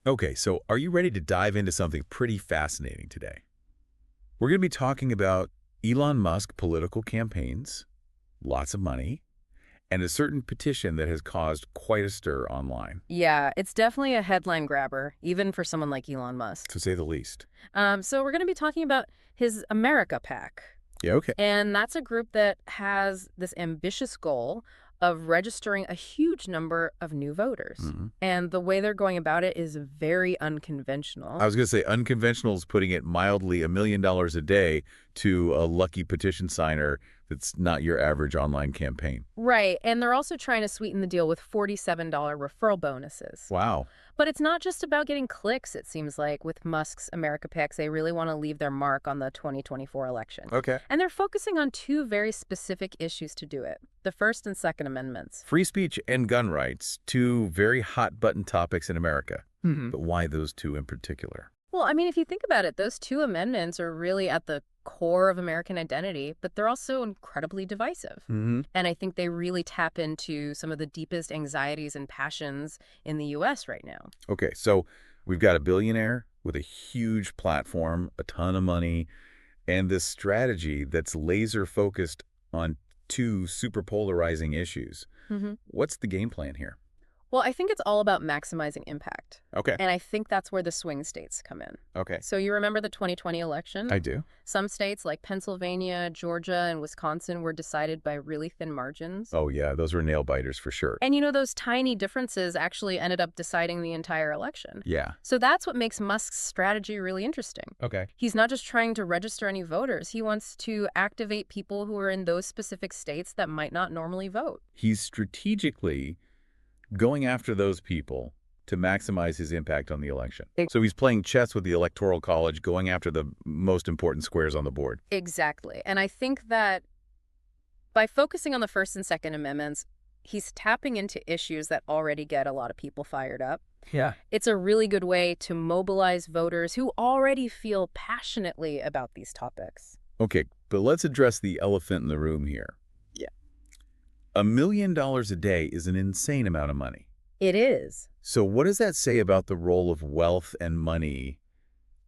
Okay, so are you ready to dive into something pretty fascinating today? We're going to be talking about Elon Musk political campaigns, lots of money, and a certain petition that has caused quite a stir online, Yeah, it's definitely a headline grabber, even for someone like Elon Musk. to say the least. So we're going to be talking about his America PAC. Yeah, okay. And that's a group that has this ambitious goal of registering a huge number of new voters. hmm And the way they're going about it is very I unconventional. was going to say unconventional is putting it mildly $1 million a day to a lucky petition signer that's not your average online campaign. Right. And they're also trying to sweeten the deal with $47 referral bonuses. Wow. But it's not just about getting clicks, it seems like, with Musk's America PACs. They really want to leave their mark on the 2024 election. Okay. And they're focusing on two very specific issues to do it, the First and Second Amendments. Free speech and gun rights, two very hot-button topics in America. But why those two in particular? Well, I mean, if you think about it, those two amendments are really at the core of American identity, but they're also incredibly divisive. hmm And I think they really tap into some of the deepest anxieties and passions in the U.S. right now. Okay, so we've got a billionaire with a huge platform, a ton of money, and this strategy that's laser focused on two super polarizing issues. What's the game plan here? Well, I think it's all about maximizing impact. Okay. And I think that's where the swing states come in. Okay. So you remember the 2020 election? I do. Some states like Pennsylvania, Georgia, and Wisconsin were decided by really thin margins. Oh, yeah, those were nail biters for sure. And those tiny differences actually ended up deciding the entire election. Yeah. So that's what makes Musk's strategy really interesting. Okay. He's not just trying to register any voters. He wants to activate people who are in those specific states that might not normally vote. He's strategically going after those people to maximize his impact on the election. So he's playing chess with the Electoral College, going after the most important squares on the board. Exactly. And I think that by focusing on the First and Second Amendments, he's tapping into issues that already get a lot of people fired up. Yeah. It's a really good way to mobilize voters who already feel passionately about these topics. Okay, but let's address the elephant in the room here. Yeah. $1 million a day is an insane amount of money. It is. So what does that say about the role of wealth and money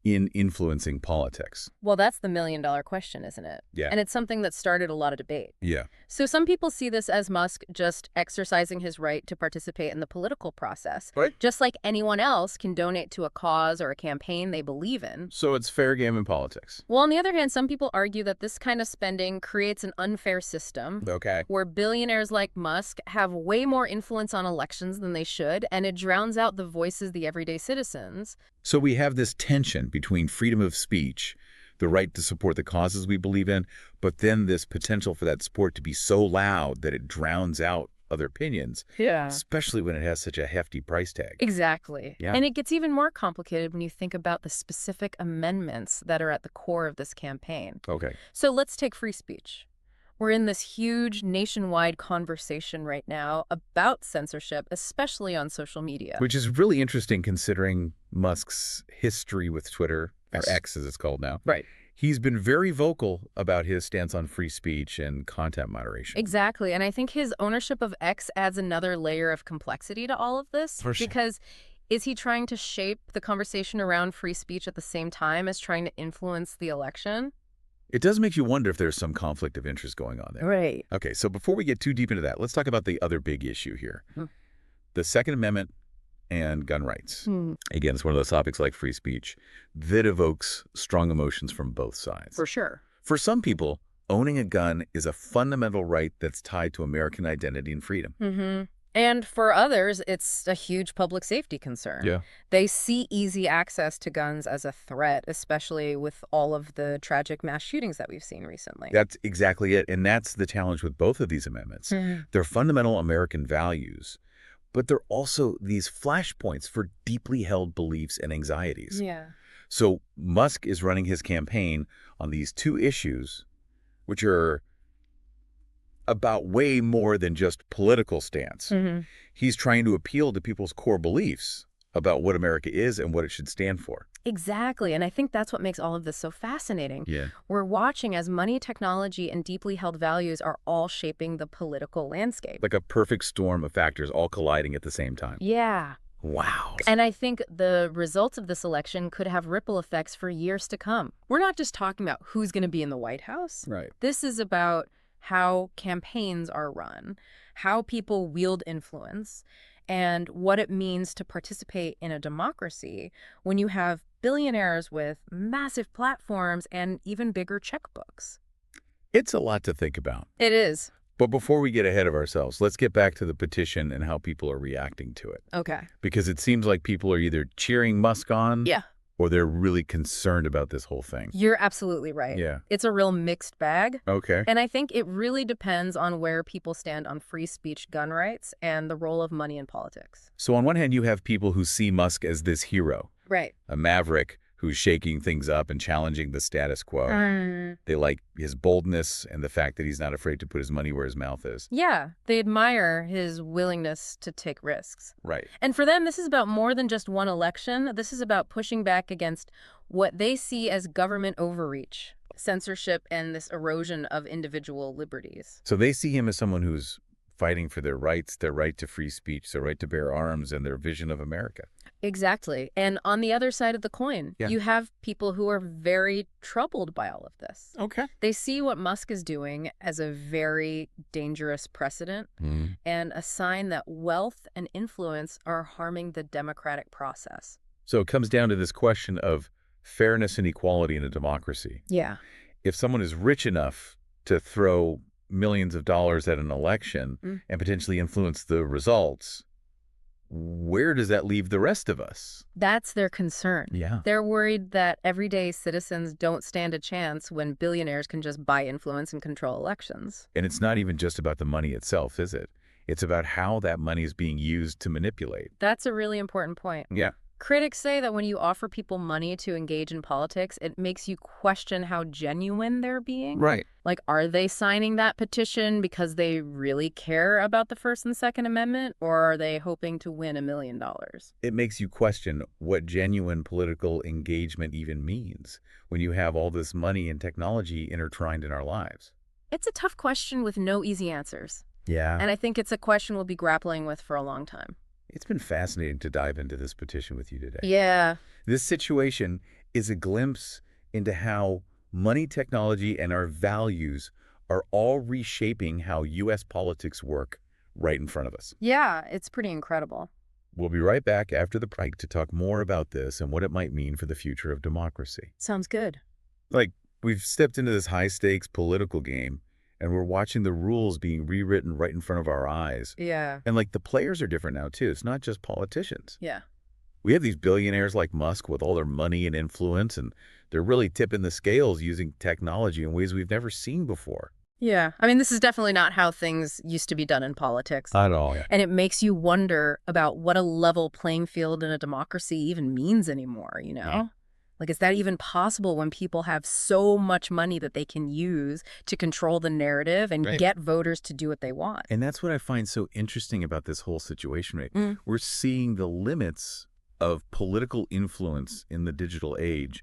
in influencing politics? Well, that's the million-dollar question, isn't it? Yeah. And it's something that started a lot of debate. Yeah. So some people see this as Musk just exercising his right to participate in the political process. Right. Just like anyone else can donate to a cause or a campaign they believe in. So it's fair game in politics. Well, on the other hand, some people argue that this kind of spending creates an unfair system Okay. where billionaires like Musk have way more influence on elections than they should, and it drowns out the voices of the everyday citizens. So we have this tension between freedom of speech, the right to support the causes we believe in, but then this potential for that support to be so loud that it drowns out other opinions, Yeah. especially when it has such a hefty price tag. Exactly. Yeah. And it gets even more complicated when you think about the specific amendments that are at the core of this campaign. Okay. So let's take free speech. We're in this huge nationwide conversation right now about censorship, especially on social media. Which is really interesting considering Musk's history with Twitter, or X as it's called now. Right. He's been very vocal about his stance on free speech and content moderation. Exactly. And I think his ownership of X adds another layer of complexity to all of this. For sure. Because is he trying to shape the conversation around free speech at the same time as trying to influence the election? It does make you wonder if there's some conflict of interest going on there. Right. Okay, so before we get too deep into that, let's talk about the other big issue here. The Second Amendment and gun rights. Again, it's one of those topics like free speech that evokes strong emotions from both sides. For sure. For some people, owning a gun is a fundamental right that's tied to American identity and freedom. And for others, it's a huge public safety concern. Yeah. They see easy access to guns as a threat, especially with all of the tragic mass shootings that we've seen recently. That's exactly it. And that's the challenge with both of these amendments. They're fundamental American values, but they're also these flashpoints for deeply held beliefs and anxieties. Yeah. So Musk is running his campaign on these two issues, which are about way more than just political stance. He's trying to appeal to people's core beliefs about what America is and what it should stand for. Exactly. And I think that's what makes all of this so fascinating. Yeah. We're watching as money, technology, and deeply held values are all shaping the political landscape. Like a perfect storm of factors all colliding at the same time. Yeah. Wow. And I think the results of this election could have ripple effects for years to come. We're not just talking about who's going to be in the White House. Right. This is about how campaigns are run, how people wield influence, and what it means to participate in a democracy when you have billionaires with massive platforms and even bigger checkbooks. It's a lot to think about. It is. But before we get ahead of ourselves, let's get back to the petition and how people are reacting to it. Okay. Because it seems like people are either cheering Musk on Yeah. or they're really concerned about this whole thing. You're absolutely right. Yeah. It's a real mixed bag. Okay. And I think it really depends on where people stand on free speech, gun rights, and the role of money in politics. So on one hand, you have people who see Musk as this hero, Right. a maverick who's shaking things up and challenging the status quo. They like his boldness and the fact that he's not afraid to put his money where his mouth is. Yeah, they admire his willingness to take risks. Right. And for them, this is about more than just one election. This is about pushing back against what they see as government overreach, censorship, and this erosion of individual liberties. So they see him as someone who's fighting for their rights, their right to free speech, their right to bear arms, and their vision of America. Exactly. And on the other side of the coin, Yeah. you have people who are very troubled by all of this. Okay. They see what Musk is doing as a very dangerous precedent and a sign that wealth and influence are harming the democratic process. So it comes down to this question of fairness and equality in a democracy. Yeah. If someone is rich enough to throw millions of dollars at an election and potentially influence the results, where does that leave the rest of us? That's their concern. Yeah. They're worried that everyday citizens don't stand a chance when billionaires can just buy influence and control elections. And it's not even just about the money itself, is it? It's about how that money is being used to manipulate. That's a really important point. Yeah. Critics say that when you offer people money to engage in politics, it makes you question how genuine they're being. Right. Like, are they signing that petition because they really care about the First and Second Amendment, or are they hoping to win $1 million? It makes you question what genuine political engagement even means when you have all this money and technology intertwined in our lives. It's a tough question with no easy answers. Yeah. And I think it's a question we'll be grappling with for a long time. It's been fascinating to dive into this petition with you today. Yeah. This situation is a glimpse into how money, technology, and our values are all reshaping how U.S. politics work right in front of us. Yeah, it's pretty incredible. We'll be right back after the break to talk more about this and what it might mean for the future of democracy. Sounds good. Like, we've stepped into this high-stakes political game, and we're watching the rules being rewritten right in front of our eyes. Yeah. And, like, the players are different now, too. It's not just politicians. Yeah. We have these billionaires like Musk with all their money and influence, and they're really tipping the scales using technology in ways we've never seen before. Yeah. I mean, this is definitely not how things used to be done in politics. At all, yeah. And it makes you wonder about what a level playing field in a democracy even means anymore, you know? Yeah. Like, is that even possible when people have so much money that they can use to control the narrative and get voters to do what they want? And that's what I find so interesting about this whole situation, right? We're seeing the limits of political influence in the digital age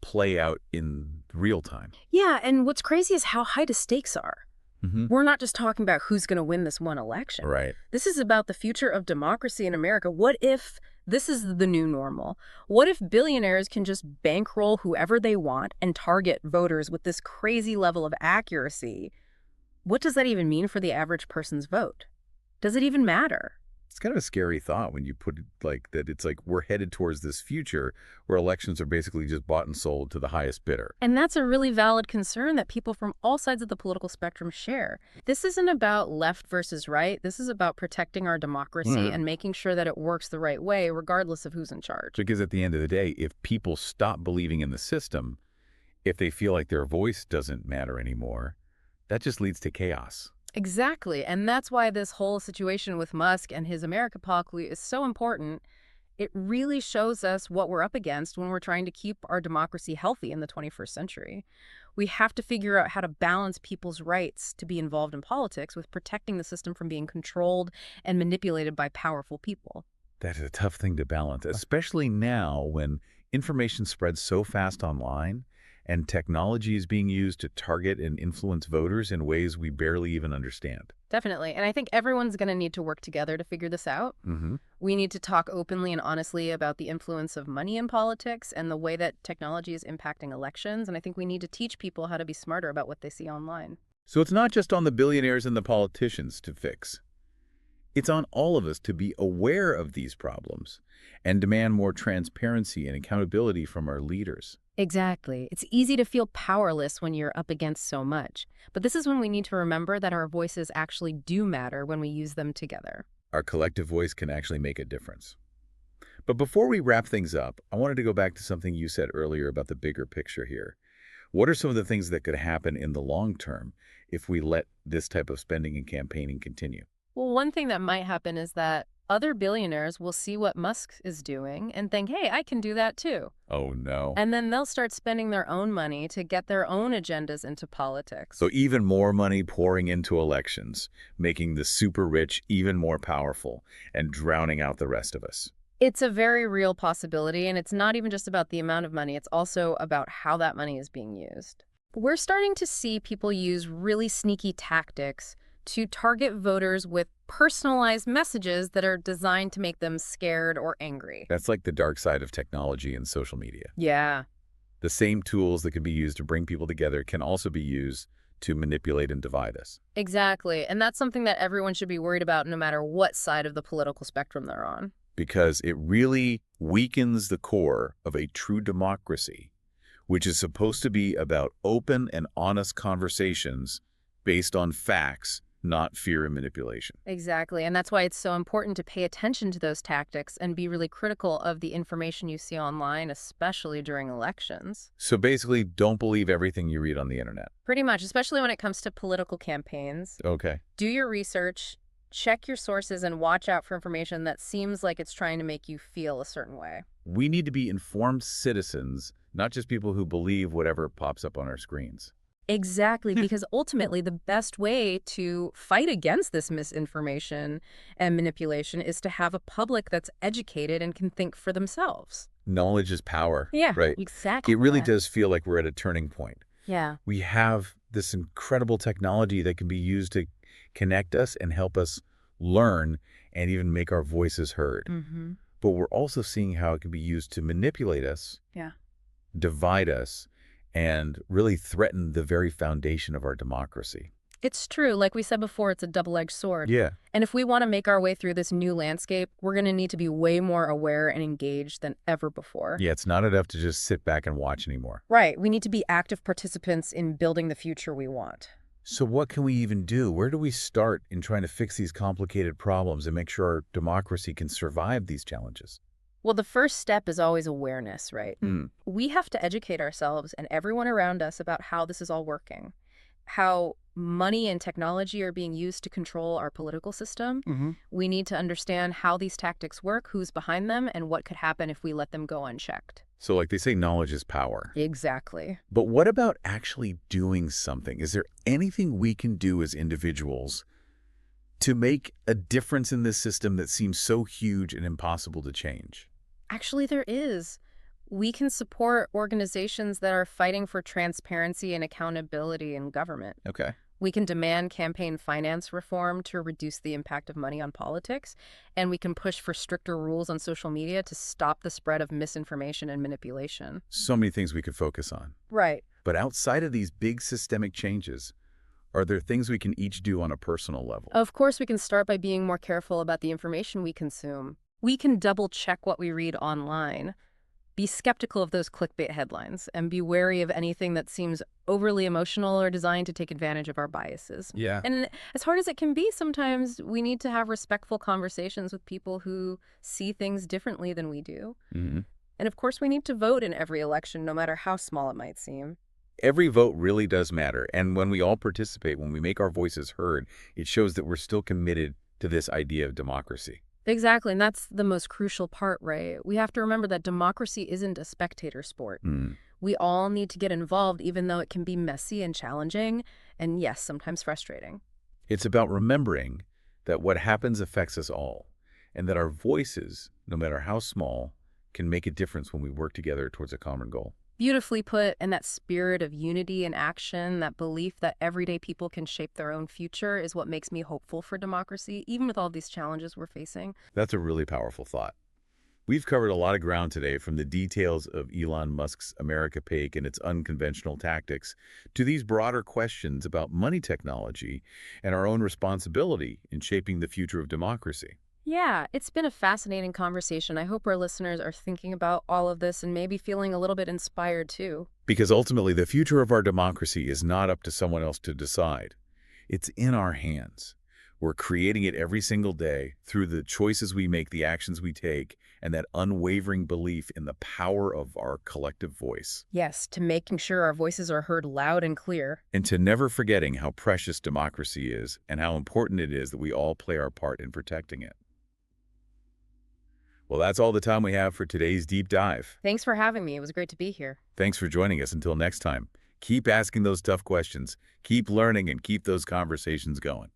play out in real time. Yeah, and what's crazy is how high the stakes are. We're not just talking about who's going to win this one election. Right. This is about the future of democracy in America. What if this is the new normal? What if billionaires can just bankroll whoever they want and target voters with this crazy level of accuracy? What does that even mean for the average person's vote? Does it even matter? It's kind of a scary thought when you put it like that. It's like we're headed towards this future where elections are basically just bought and sold to the highest bidder. And that's a really valid concern that people from all sides of the political spectrum share. This isn't about left versus right. This is about protecting our democracy and making sure that it works the right way, regardless of who's in charge. Because at the end of the day, if people stop believing in the system, if they feel like their voice doesn't matter anymore, that just leads to chaos. Exactly. And that's why this whole situation with Musk and his America policy is so important. It really shows us what we're up against when we're trying to keep our democracy healthy in the 21st century. We have to figure out how to balance people's rights to be involved in politics with protecting the system from being controlled and manipulated by powerful people. That is a tough thing to balance, especially now when information spreads so fast online And technology is being used to target and influence voters in ways we barely even understand. Definitely. And I think everyone's going to need to work together to figure this out. We need to talk openly and honestly about the influence of money in politics and the way that technology is impacting elections. And I think we need to teach people how to be smarter about what they see online. So it's not just on the billionaires and the politicians to fix. It's on all of us to be aware of these problems and demand more transparency and accountability from our leaders. Exactly. It's easy to feel powerless when you're up against so much. But this is when we need to remember that our voices actually do matter when we use them together. Our collective voice can actually make a difference. But before we wrap things up, I wanted to go back to something you said earlier about the bigger picture here. What are some of the things that could happen in the long term if we let this type of spending and campaigning continue? Well, one thing that might happen is that other billionaires will see what Musk is doing and think, hey, I can do that too. Oh, no. And then they'll start spending their own money to get their own agendas into politics. So even more money pouring into elections, making the super rich even more powerful and drowning out the rest of us. It's a very real possibility, and it's not even just about the amount of money. It's also about how that money is being used. We're starting to see people use really sneaky tactics to target voters with personalized messages that are designed to make them scared or angry. That's like the dark side of technology and social media. Yeah. The same tools that can be used to bring people together can also be used to manipulate and divide us. Exactly. And that's something that everyone should be worried about no matter what side of the political spectrum they're on. Because it really weakens the core of a true democracy, which is supposed to be about open and honest conversations based on facts, not fear and manipulation. Exactly. And that's why it's so important to pay attention to those tactics and be really critical of the information you see online, especially during elections. So basically, don't believe everything you read on the internet. Pretty much, especially when it comes to political campaigns. Okay. Do your research, check your sources, and watch out for information that seems like it's trying to make you feel a certain way. We need to be informed citizens, not just people who believe whatever pops up on our screens. Exactly, because ultimately the best way to fight against this misinformation and manipulation is to have a public that's educated and can think for themselves. Knowledge is power, Yeah, right? exactly. It really does feel like we're at a turning point. Yeah. We have this incredible technology that can be used to connect us and help us learn and even make our voices heard. But we're also seeing how it can be used to manipulate us, Yeah. divide us, and really threaten the very foundation of our democracy. It's true. Like we said before, it's a double-edged sword. Yeah. And if we want to make our way through this new landscape, we're going to need to be way more aware and engaged than ever before. Yeah, it's not enough to just sit back and watch anymore. Right. We need to be active participants in building the future we want. So what can we even do? Where do we start in trying to fix these complicated problems and make sure our democracy can survive these challenges? Well, the first step is always awareness, right? We have to educate ourselves and everyone around us about how this is all working, how money and technology are being used to control our political system. We need to understand how these tactics work, who's behind them, and what could happen if we let them go unchecked. So like they say, knowledge is power. Exactly. But what about actually doing something? Is there anything we can do as individuals to make a difference in this system that seems so huge and impossible to change? Actually, there is. We can support organizations that are fighting for transparency and accountability in government. Okay. We can demand campaign finance reform to reduce the impact of money on politics, and we can push for stricter rules on social media to stop the spread of misinformation and manipulation. So many things we could focus on. Right. But outside of these big systemic changes, are there things we can each do on a personal level? Of course, we can start by being more careful about the information we consume. We can double-check what we read online, be skeptical of those clickbait headlines, and be wary of anything that seems overly emotional or designed to take advantage of our biases. Yeah. And as hard as it can be, sometimes we need to have respectful conversations with people who see things differently than we do. And of course, we need to vote in every election, no matter how small it might seem. Every vote really does matter. And when we all participate, when we make our voices heard, it shows that we're still committed to this idea of democracy. Exactly, and that's the most crucial part, right? We have to remember that democracy isn't a spectator sport. We all need to get involved, even though it can be messy and challenging, and yes, sometimes frustrating. It's about remembering that what happens affects us all, and that our voices, no matter how small, can make a difference when we work together towards a common goal. Beautifully put, and that spirit of unity and action, that belief that everyday people can shape their own future is what makes me hopeful for democracy, even with all these challenges we're facing. That's a really powerful thought. We've covered a lot of ground today, from the details of Elon Musk's America Pake and its unconventional tactics to these broader questions about money technology and our own responsibility in shaping the future of democracy. Yeah, it's been a fascinating conversation. I hope our listeners are thinking about all of this and maybe feeling a little bit inspired too. Because ultimately, the future of our democracy is not up to someone else to decide. It's in our hands. We're creating it every single day through the choices we make, the actions we take, and that unwavering belief in the power of our collective voice. Yes, to making sure our voices are heard loud and clear. And to never forgetting how precious democracy is and how important it is that we all play our part in protecting it. Well, that's all the time we have for today's deep dive. Thanks for having me. It was great to be here. Thanks for joining us. Until next time, keep asking those tough questions, keep learning, and keep those conversations going.